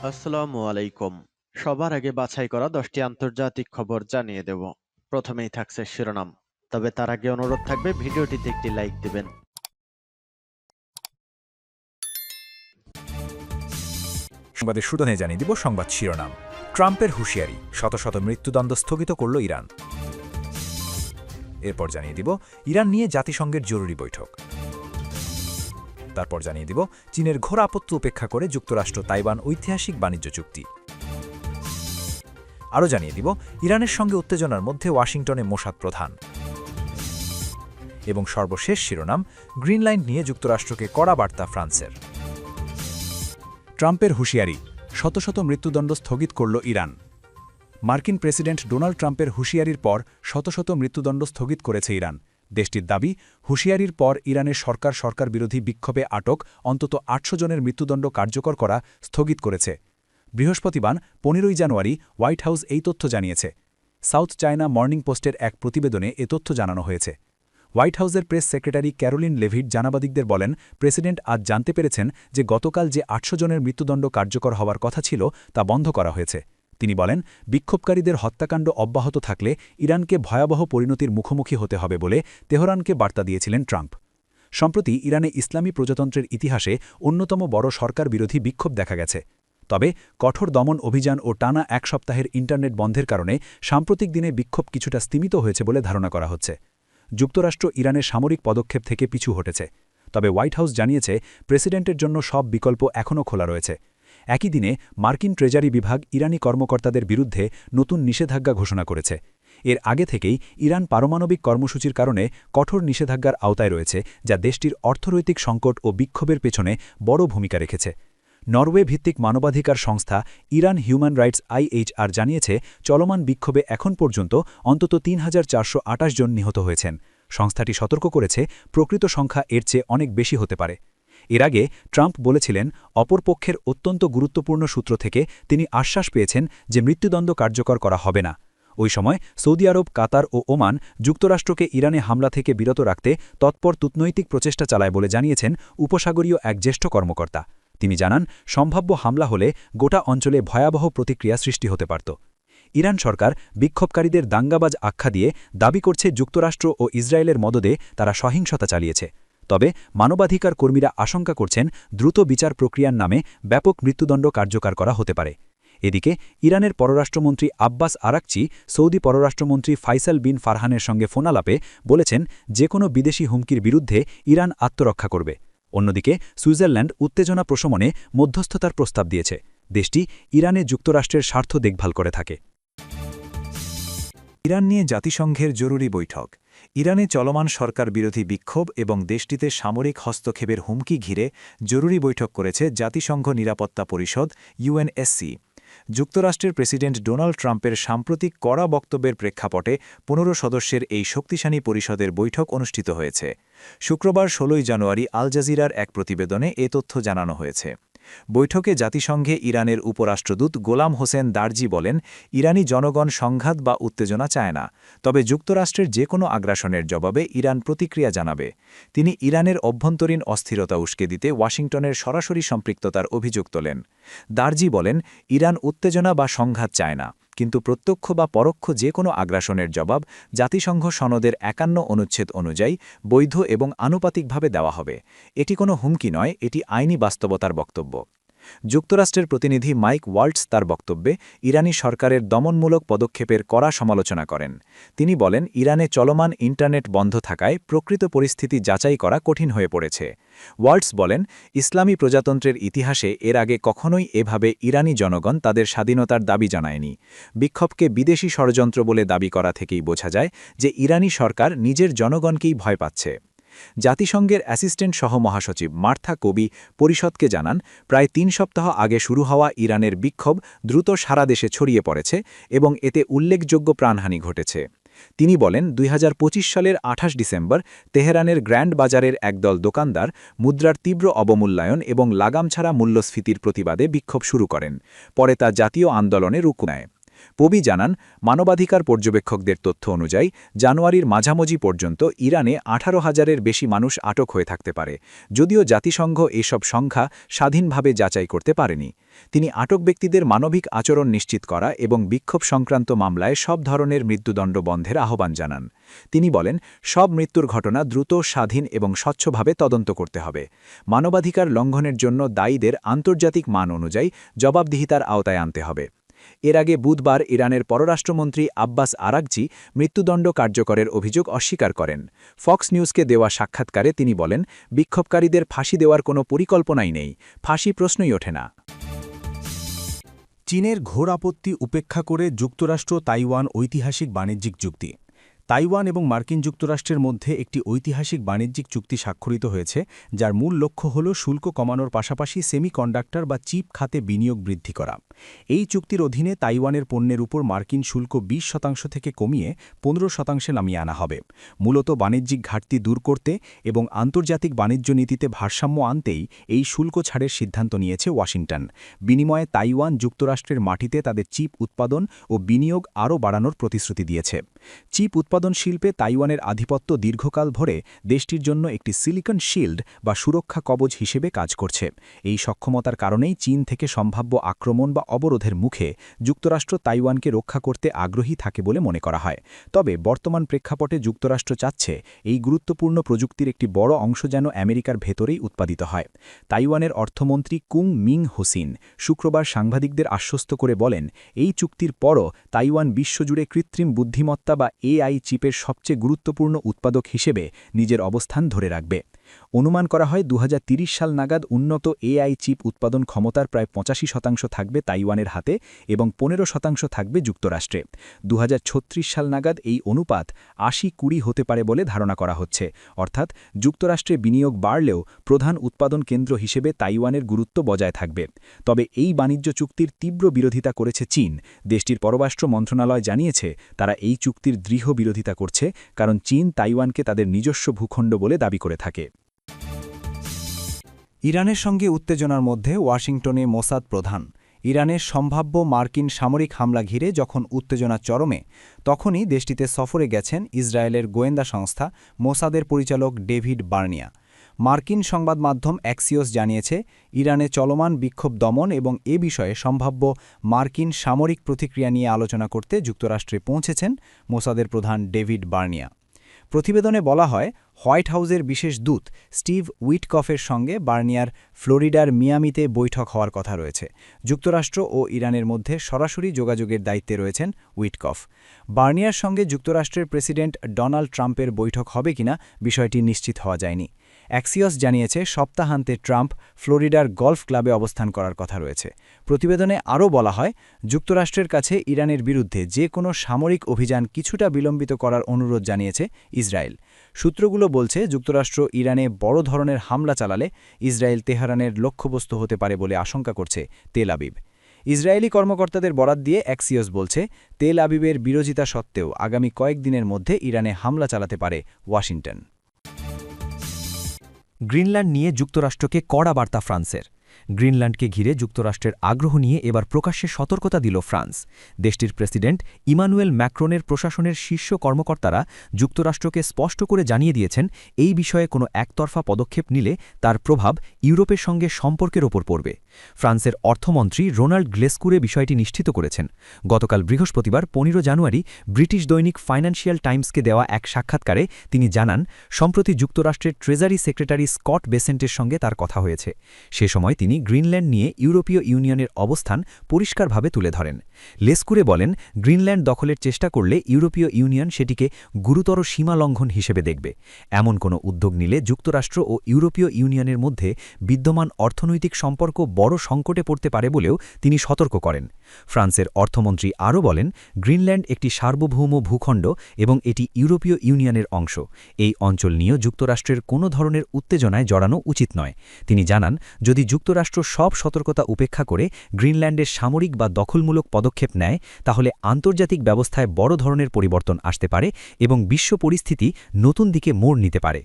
আসসালামু আলাইকুম। সবার আগে বাছাই করা 10টি আন্তর্জাতিক খবর জানিয়ে দেব। প্রথমেই থাকছে শিরোনাম। তবে তার আগে অনুরোধ থাকবে ভিডিওটিতে একটি লাইক দিবেন। সংবাদের শুরুতে জানিয়ে দিব সংবাদ শিরোনাম। ট্রাম্পের হুঁশিয়ারি, শত শত মৃত্যুদণ্ড স্থগিত করল ইরান। এরপর জানিয়ে দিব ইরান নিয়ে জাতিসংঘের জরুরি বৈঠক। তারপর জানিয়ে দিব চীনের ঘোর আপত্তি উপেক্ষা করে যুক্তরাষ্ট্র তাইওয়ান ঐতিহাসিক বাণিজ্য চুক্তি। আরও জানিয়ে দিব ইরানের সঙ্গে উত্তেজনার মধ্যে ওয়াশিংটনে মোসাদ প্রধান। এবং সর্বশেষ শিরোনাম, গ্রিন লাইন নিয়ে যুক্তরাষ্ট্রকে কড়া বার্তা ফ্রান্সের। ট্রাম্পের হুঁশিয়ারি, শত শত মৃত্যুদণ্ড স্থগিত করল ইরান। মার্কিন প্রেসিডেন্ট ডোনাল্ড ট্রাম্পের হুঁশিয়ারির পর শত শত মৃত্যুদণ্ড স্থগিত করেছে ইরান। দেশটির দাবি, হুঁশিয়ারির পর ইরানের সরকার বিরোধী বিক্ষোভে আটক অন্তত ৮০০ জনের মৃত্যুদণ্ড কার্যকর করা স্থগিত করেছে। বৃহস্পতিবার ১৫ জানুয়ারি হোয়াইট হাউস এই তথ্য জানিয়েছে। সাউথ চায়না মর্নিং পোস্টের এক প্রতিবেদনে এ তথ্য জানানো হয়েছে। হোয়াইট হাউসের প্রেস সেক্রেটারি ক্যারোলিন লেভিট জানাবাদিকদের বলেন, প্রেসিডেন্ট আজ জানতে পেরেছেন যে গতকাল যে ৮০০ জনের মৃত্যুদণ্ড কার্যকর হওয়ার কথা ছিল তা বন্ধ করা হয়েছে। তিনি বলেন, বিক্ষোভকারীদের হত্যাকাণ্ড অব্যাহত থাকলে ইরানকে ভয়াবহ পরিণতির মুখোমুখি হতে হবে বলে তেহরানকে বার্তা দিয়েছিলেন ট্রাম্প। সম্প্রতি ইরানে ইসলামী প্রজাতন্ত্রের ইতিহাসে অন্যতম বড় সরকার বিরোধী বিক্ষোভ দেখা গেছে। তবে কঠোর দমন অভিযান ও টানা এক সপ্তাহের ইন্টারনেট বন্ধের কারণে সাম্প্রতিক দিনে বিক্ষোভ কিছুটা স্তিমিত হয়েছে বলে ধারণা করা হচ্ছে। যুক্তরাষ্ট্র ইরানের সামরিক পদক্ষেপ থেকে পিছু হটেছে। তবে হোয়াইট হাউস জানিয়েছে, প্রেসিডেন্টের জন্য সব বিকল্প এখনও খোলা রয়েছে। একই দিনে মার্কিন ট্রেজারি বিভাগ ইরানি কর্মকর্তাদের বিরুদ্ধে নতুন নিষেধাজ্ঞা ঘোষণা করেছে। এর আগে থেকেই ইরান পারমাণবিক কর্মসূচির কারণে কঠোর নিষেধাজ্ঞার আওতায় রয়েছে, যা দেশটির অর্থনৈতিক সংকট ও বিক্ষোভের পেছনে বড় ভূমিকা রেখেছে। নরওয়ে ভিত্তিক মানবাধিকার সংস্থা ইরান হিউম্যান রাইটস IHR জানিয়েছে, চলমান বিক্ষোভে এখন পর্যন্ত অন্তত ৩,৪২৮ জন নিহত হয়েছেন। সংস্থাটি সতর্ক করেছে, প্রকৃত সংখ্যা এর চেয়ে অনেক বেশি হতে পারে। এর আগে ট্রাম্প বলেছিলেন, অপরপক্ষের অত্যন্ত গুরুত্বপূর্ণ সূত্র থেকে তিনি আশ্বাস পেয়েছেন যে মৃত্যুদণ্ড কার্যকর করা হবে না। ওই সময় সৌদি আরব, কাতার ও ওমান যুক্তরাষ্ট্রকে ইরানে হামলা থেকে বিরত রাখতে তৎপর কূটনৈতিক প্রচেষ্টা চালায় বলে জানিয়েছেন উপসাগরীয় এক জ্যেষ্ঠ কর্মকর্তা। তিনি জানান, সম্ভাব্য হামলা হলে গোটা অঞ্চলে ভয়াবহ প্রতিক্রিয়া সৃষ্টি হতে পারত। ইরান সরকার বিক্ষোভকারীদের দাঙ্গাবাজ আখ্যা দিয়ে দাবি করছে যুক্তরাষ্ট্র ও ইসরায়েলের মদদে তারা সহিংসতা চালিয়েছে। তবে মানবাধিকার কর্মীরা আশঙ্কা করছেন, দ্রুত বিচার প্রক্রিয়ার নামে ব্যাপক মৃত্যুদণ্ড কার্যকর করা হতে পারে। এদিকে ইরানের পররাষ্ট্রমন্ত্রী আব্বাস আরাকচি সৌদি পররাষ্ট্রমন্ত্রী ফাইসাল বিন ফারহানের সঙ্গে ফোনালাপে বলেছেন, যে কোনো বিদেশি হুমকির বিরুদ্ধে ইরান আত্মরক্ষা করবে। অন্যদিকে সুইজারল্যান্ড উত্তেজনা প্রশমনে মধ্যস্থতার প্রস্তাব দিয়েছে। দেশটি ইরানে যুক্তরাষ্ট্রের স্বার্থ দেখভাল করে থাকে। ইরান নিয়ে জাতিসংঘের জরুরি বৈঠক। ইরানে চলমান সরকার বিরোধী বিক্ষোভ এবং দেশটিতে সামরিক হস্তক্ষেপের হুমকি ঘিরে জরুরি বৈঠক করেছে জাতিসংঘ নিরাপত্তা পরিষদ UNSC। যুক্তরাষ্ট্রের প্রেসিডেন্ট ডোনাল্ড ট্রাম্পের সাম্প্রতিক কড়া বক্তব্যের প্রেক্ষাপটে ১৫ সদস্যের এই শক্তিশালী পরিষদের বৈঠক অনুষ্ঠিত হয়েছে। শুক্রবার ১৬ জানুয়ারি আল জাজিরার এক প্রতিবেদনে এ তথ্য জানানো হয়েছে। বৈঠকে জাতিসংঘে ইরানের উপরাষ্ট্রদূত গোলাম হোসেন দারজি বলেন, ইরানি জনগণ সংঘাত বা উত্তেজনা চায় না, তবে যুক্তরাষ্ট্রের যে কোনো আগ্রাসনের জবাবে ইরান প্রতিক্রিয়া জানাবে। তিনি ইরানের অভ্যন্তরীণ অস্থিরতা উস্কে দিতে ওয়াশিংটনের সরাসরি সম্পৃক্ততার অভিযোগ তোলেন। দারজি বলেন, ইরান উত্তেজনা বা সংঘাত চায় না, কিন্তু প্রত্যক্ষ বা পরোক্ষ যে কোনো আগ্রাসনের জবাব জাতিসংঘ সনদের ৫১ অনুচ্ছেদ অনুযায়ী বৈধ এবং আনুপাতিকভাবে দেওয়া হবে। এটি কোনো হুমকি নয়, এটি আইনি বাস্তবতার বক্তব্য। যুক্তরাষ্ট্রের প্রতিনিধি মাইক ওয়াল্টস তার বক্তব্যে ইরানি সরকারের দমনমূলক পদক্ষেপের কড়া সমালোচনা করেন। তিনি বলেন, ইরানে চলমান ইন্টারনেট বন্ধ থাকায় প্রকৃত পরিস্থিতি যাচাই করা কঠিন হয়ে পড়েছে। ওয়াল্টস বলেন, ইসলামী প্রজাতন্ত্রের ইতিহাসে এর আগে কখনোই এভাবে ইরানি জনগণ তাদের স্বাধীনতার দাবি জানায়নি। বিক্ষোভকে বিদেশি ষড়যন্ত্র বলে দাবি করা থেকেই বোঝা যায় যে ইরানি সরকার নিজের জনগণকেই ভয় পাচ্ছে। জাতিসংঘের অ্যাসিস্ট্যান্ট সহ-মহাসচিব মার্থা কোবি পরিষদকে জানান, প্রায় ৩ সপ্তাহ আগে শুরু হওয়া ইরানের বিক্ষোভ দ্রুত সারা দেশে ছড়িয়ে পড়েছে এবং এতে উল্লেখযোগ্য প্রাণহানি ঘটেছে। তিনি বলেন, ২০২৫ সালের ২৮ ডিসেম্বর তেহরানের গ্র্যান্ড বাজারের একদল দোকানদার মুদ্রার তীব্র অবমূল্যায়ন এবং লাগাম ছাড়া মূল্যস্ফীতির প্রতিবাদে বিক্ষোভ শুরু করেন। পরে তা জাতীয় আন্দোলনে রূপ নেয়। পবি জানান, মানবাধিকার পর্যবেক্ষকদের তথ্য অনুযায়ী জানুয়ারির মাঝামাঝি পর্যন্ত ইরানে 18,000-এর বেশি মানুষ আটক হয়ে থাকতে পারে, যদিও জাতিসংঘ এসব সংখ্যা স্বাধীনভাবে যাচাই করতে পারেনি। তিনি আটক ব্যক্তিদের মানবিক আচরণ নিশ্চিত করা এবং বিক্ষোভ সংক্রান্ত মামলায় সব ধরনের মৃত্যুদণ্ড বন্ধের আহ্বান জানান। তিনি বলেন, সব মৃত্যুর ঘটনা দ্রুত, স্বাধীন এবং স্বচ্ছভাবে তদন্ত করতে হবে। মানবাধিকার লঙ্ঘনের জন্য দায়ীদের আন্তর্জাতিক মান অনুযায়ী জবাবদিহিতার আওতায় আনতে হবে। এর আগে বুধবার ইরানের পররাষ্ট্রমন্ত্রী আব্বাস আরাকচি মৃত্যুদণ্ড কার্যকরের অভিযোগ অস্বীকার করেন। ফক্স নিউজকে দেওয়া সাক্ষাৎকারে তিনি বলেন, বিক্ষোভকারীদের ফাঁসি দেওয়ার কোনো পরিকল্পনাই নেই, ফাঁসি প্রশ্নই ওঠে না। চীনের ঘোর আপত্তি উপেক্ষা করে যুক্তরাষ্ট্র তাইওয়ান ঐতিহাসিক বাণিজ্যিক চুক্তি। তাইওয়ান এবং মার্কিন যুক্তরাষ্ট্রের মধ্যে একটি ঐতিহাসিক বাণিজ্যিক চুক্তি স্বাক্ষরিত হয়েছে, যার মূল লক্ষ্য হল শুল্ক কমানোর পাশাপাশি সেমিকন্ডাক্টর বা চিপ খাতে বিনিয়োগ বৃদ্ধি করা। এই চুক্তির অধীনে তাইওয়ানের পণ্যের উপর মার্কিন শুল্ক 20% থেকে কমিয়ে 15% নামিয়ে আনা হবে, মূলত বাণিজ্যিক ঘাটতি দূর করতে এবং আন্তর্জাতিক বাণিজ্য নীতিতে ভারসাম্য আনতেই এই শুল্ক ছাড়ের সিদ্ধান্ত নিয়েছে ওয়াশিংটন। বিনিময়ে তাইওয়ান যুক্তরাষ্ট্রের মাটিতে তাদের চিপ উৎপাদন ও বিনিয়োগ আরও বাড়ানোর প্রতিশ্রুতি দিয়েছে। চিপ উৎপাদন শিল্পে তাইওয়ানের আধিপত্য দীর্ঘকাল ধরে দেশটির জন্য একটি সিলিকন শিল্ড বা সুরক্ষা কবচ হিসেবে কাজ করছে। এই সক্ষমতার কারণেই চীন থেকে সম্ভাব্য আক্রমণ বা অবরোধের মুখে যুক্তরাষ্ট্র তাইওয়ানকে রক্ষা করতে আগ্রহী থাকে বলে মনে করা হয়। তবে বর্তমান প্রেক্ষাপটে যুক্তরাষ্ট্র চাচ্ছে এই গুরুত্বপূর্ণ প্রযুক্তির একটি বড় অংশ যেন আমেরিকার ভেতরেই উৎপাদিত হয়। তাইওয়ানের অর্থমন্ত্রী কুং মিং হোসিন শুক্রবার সাংবাদিকদের আশ্বস্ত করে বলেন, এই চুক্তির পরও তাইওয়ান বিশ্বজুড়ে কৃত্রিম বুদ্ধিমত্তা বা এআই চিপের সবচেয়ে গুরুত্বপূর্ণ উৎপাদক হিসেবে নিজের অবস্থান ধরে রাখবে। অনুমান করা হয় 2030 সাল নাগাদ উন্নত এআই চিপ উৎপাদন ক্ষমতার প্রায় 85% থাকবে তাইওয়ানের হাতে এবং 15% থাকবে যুক্তরাষ্ট্রে। 2036 সাল নাগাদ এই অনুপাত 80-20 হতে পারে বলে ধারণা করা হচ্ছে, অর্থাৎ যুক্তরাষ্ট্রে বিনিয়োগ বাড়লেও প্রধান উৎপাদন কেন্দ্র হিসেবে তাইওয়ানের গুরুত্ব বজায় থাকবে। তবে এই বাণিজ্য চুক্তির তীব্র বিরোধিতা করেছে চীন। দেশটির পররাষ্ট্র মন্ত্রণালয় জানিয়েছে, তারা এই চুক্তির দৃঢ় বিরোধিতা করছে, কারণ চীন তাইওয়ানকে তাদের নিজস্ব ভূখণ্ড বলে দাবি করে থাকে। ইরানের সঙ্গে উত্তেজনার মধ্যে ওয়াশিংটনে মোসাদ প্রধান। ইরানের সম্ভাব্য মার্কিন সামরিক হামলা ঘিরে যখন উত্তেজনা চরমে, তখনই দেশটিতে সফরে গেছেন ইসরায়েলের গোয়েন্দা সংস্থা মোসাদের পরিচালক ডেভিড বার্নিয়া। মার্কিন সংবাদ মাধ্যম অ্যাক্সিওস জানিয়েছে, ইরানে চলমান বিক্ষোভ দমন এবং এ বিষয়ে সম্ভাব্য মার্কিন সামরিক প্রতিক্রিয়া নিয়ে আলোচনা করতে যুক্তরাষ্ট্রে পৌঁছেছেন মোসাদের প্রধান ডেভিড বার্নিয়া। প্রতিবেদনে বলা হয়, হোয়াইট হাউসের বিশেষ দূত স্টিভ উইটকফের সঙ্গে বার্নিয়ার ফ্লোরিডার মিয়ামিতে বৈঠক হওয়ার কথা রয়েছে। যুক্তরাষ্ট্র ও ইরানের মধ্যে সরাসরি যোগাযোগের দায়িত্বে রয়েছেন উইটকফ। বার্নিয়ার সঙ্গে যুক্তরাষ্ট্রের প্রেসিডেন্ট ডোনাল্ড ট্রাম্পের বৈঠক হবে কিনা বিষয়টি নিশ্চিত হওয়া যায়নি। অ্যাক্সিওস জানিয়েছে, সপ্তাহান্তে ট্রাম্প ফ্লোরিডার গলফ ক্লাবে অবস্থান করার কথা রয়েছে। প্রতিবেদনে আরও বলা হয়, যুক্তরাষ্ট্রের কাছে ইরানের বিরুদ্ধে যে কোনো সামরিক অভিযান কিছুটা বিলম্বিত করার অনুরোধ জানিয়েছে ইসরায়েল। সূত্রগুলো বলছে, যুক্তরাষ্ট্র ইরানে বড় ধরনের হামলা চালালে ইসরায়েল তেহরানের লক্ষ্যবস্তু হতে পারে বলে আশঙ্কা করছে তেল আবিব। ইসরায়েলি কর্মকর্তাদের বরাত দিয়ে অ্যাক্সিওস বলছে, তেল আবিবের বিরোধিতা সত্ত্বেও আগামী কয়েকদিনের মধ্যে ইরানে হামলা চালাতে পারে ওয়াশিংটন। গ্রিনল্যান্ড নিয়ে যুক্তরাষ্ট্রকে কড়া বার্তা ফ্রান্সের। গ্রিনল্যান্ডকে ঘিরে যুক্তরাষ্ট্রের আগ্রহ নিয়ে এবার প্রকাশ্যে সতর্কতা দিল ফ্রান্স। দেশটির প্রেসিডেন্ট ইমানুয়েল ম্যাক্রনের প্রশাসনের শীর্ষ কর্মকর্তারা যুক্তরাষ্ট্রকে স্পষ্ট করে জানিয়ে দিয়েছেন, এই বিষয়ে কোনো একতরফা পদক্ষেপ নিলে তার প্রভাব ইউরোপের সঙ্গে সম্পর্কের ওপর পড়বে। ফ্রান্সের অর্থমন্ত্রী রোনাল্ড গ্লেস্কুরে বিষয়টি নিশ্চিত করেছেন। গতকাল বৃহস্পতিবার 15 জানুয়ারি ব্রিটিশ দৈনিক ফাইন্যান্সিয়াল টাইমসকে দেওয়া এক সাক্ষাৎকারে তিনি জানান, সম্প্রতি যুক্তরাষ্ট্রের ট্রেজারি সেক্রেটারি স্কট বেসেন্টের সঙ্গে তার কথা হয়েছে। সে সময় তিনি গ্রিনল্যান্ড নিয়ে ইউরোপীয় ইউনিয়নের অবস্থান পরিষ্কারভাবে তুলে ধরেন। লেস্কুরে বলেন, গ্রিনল্যান্ড দখলের চেষ্টা করলে ইউরোপীয় ইউনিয়ন সেটিকে গুরুতর সীমা লঙ্ঘন হিসেবে দেখবে। এমন কোনো উদ্যোগ নিলে যুক্তরাষ্ট্র ও ইউরোপীয় ইউনিয়নের মধ্যে বিদ্যমান অর্থনৈতিক সম্পর্ক বড় সংকটে পড়তে পারে বলেও তিনি সতর্ক করেন। ফ্রান্সের অর্থমন্ত্রী আরও বলেন, গ্রিনল্যান্ড একটি সার্বভৌম ভূখণ্ড এবং এটি ইউরোপীয় ইউনিয়নের অংশ। এই অঞ্চল নিয়েও যুক্তরাষ্ট্রের কোনো ধরনের উত্তেজনায় জড়ানো উচিত নয়। তিনি জানান, যদি যুক্তরাষ্ট্র সব সতর্কতা উপেক্ষা করে গ্রিনল্যান্ডের সামরিক বা দখলমূলক পদক্ষেপ নেয়, তাহলে আন্তর্জাতিক ব্যবস্থায় বড় ধরনের পরিবর্তন আসতে পারে এবং বিশ্ব পরিস্থিতি নতুন দিকে মোড় নিতে পারে।